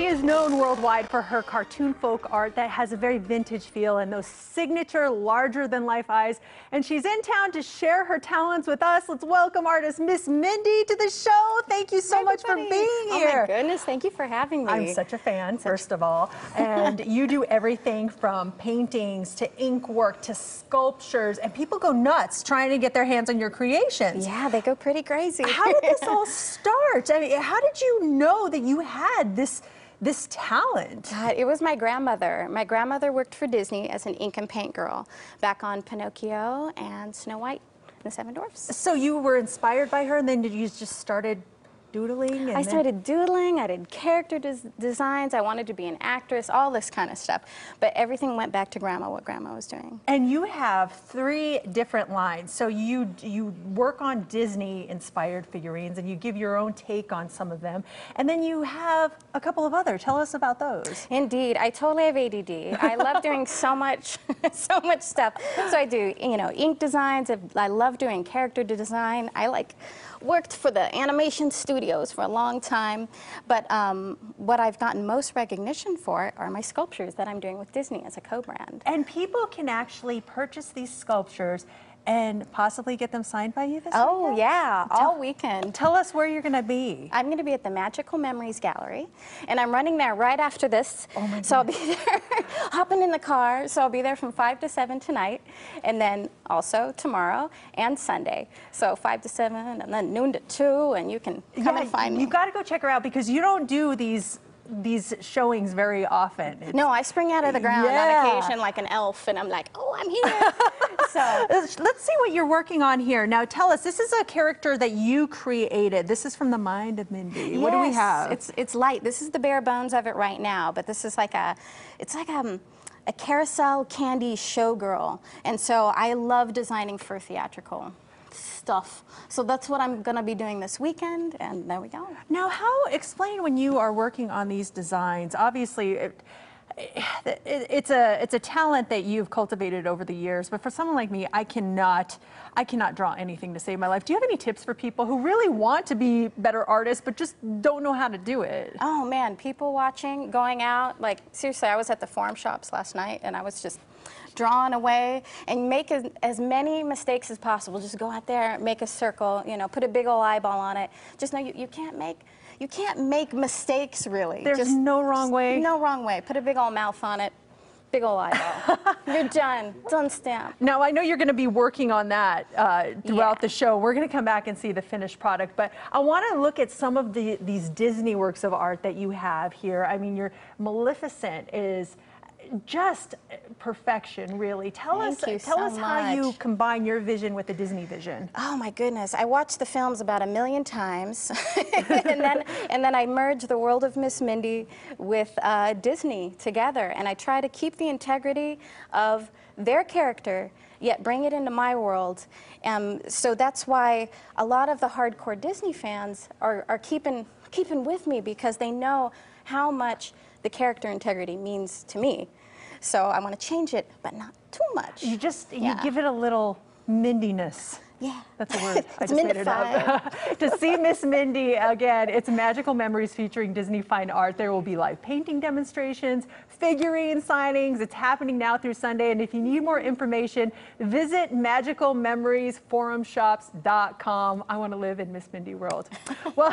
She is known worldwide for her cartoon folk art that has a very vintage feel and those signature larger-than-life eyes. And she's in town to share her talents with us. Let's welcome artist Miss Mindy to the show. Thank you so much for being here. Oh my goodness, thank you for having me. I'm such a fan, first of all. And you do everything from paintings to ink work to sculptures, and people go nuts trying to get their hands on your creations. Yeah, they go pretty crazy. How did this all start? I mean, how did you know that you had this talent? God, it was my grandmother. My grandmother worked for Disney as an ink and paint girl back on Pinocchio and Snow White and the Seven Dwarfs. So you were inspired by her, and then you just started doodling? I started doodling, I did character designs, I wanted to be an actress, all this kind of stuff. But everything went back to Grandma, what Grandma was doing. And you have 3 different lines. So you work on Disney-inspired figurines, and you give your own take on some of them. And then you have a couple of others. Tell us about those. Indeed, I totally have ADD. I love doing so much stuff. So I do, ink designs. I love doing character design. I worked for the animation studios for a long time, but what I've gotten most recognition for are my sculptures that I'm doing with Disney as a co-brand. And people can actually purchase these sculptures and possibly get them signed by you this weekend? Oh yeah, all weekend. Tell us where you're going to be. I'm going to be at the Magical Memories Gallery, and I'm running there right after this. Oh my goodness. So I'll be there, hopping in the car, so I'll be there from 5 to 7 tonight, and then also tomorrow and Sunday. So 5 to 7, and then noon to 2, and you can come and find me. You've got to go check her out, because you don't do these showings very often. No, I spring out of the ground on occasion like an elf, and I'm like, oh, I'm here. So let's see what you're working on here. Now tell us, this is a character that you created. This is from the mind of Mindy. Yes, what do we have? It's light. This is the bare bones of it right now, but this is like a carousel candy showgirl. And so I love designing for theatrical stuff. So that's what I'm going to be doing this weekend, and there we go. Now, explain when you are working on these designs. Obviously, it's a talent that you've cultivated over the years, but for someone like me, I cannot draw anything to save my life. Do you have any tips for people who really want to be better artists but just don't know how to do it? Oh man, people watching, going out, like seriously, I was at the Forum Shops last night and I was just drawing away, and make as many mistakes as possible. Just go out there, make a circle, put a big old eyeball on it. Just know you can't make mistakes, really. There's just no wrong way? No wrong way. Put a big old mouth on it, big old eyeball. You're done stamp. Now, I know you're going to be working on that throughout the show. We're going to come back and see the finished product, but I want to look at some of these Disney works of art that you have here. I mean, your Maleficent is just perfection, really. Tell us how you combine your vision with the Disney vision. Oh my goodness, I watched the films about 1,000,000 times, and then I merged the world of Miss Mindy with Disney together, and I try to keep the integrity of their character, yet bring it into my world. So that's why a lot of the hardcore Disney fans are keeping with me, because they know how much the character integrity means to me. So I want to change it, but not too much. You give it a little Mindiness. Yeah. That's a word. I just made it up. To see Miss Mindy again, it's Magical Memories featuring Disney fine art. There will be live painting demonstrations, figurine signings. It's happening now through Sunday. And if you need more information, visit magicalmemoriesforumshops.com. I want to live in Miss Mindy world. Well,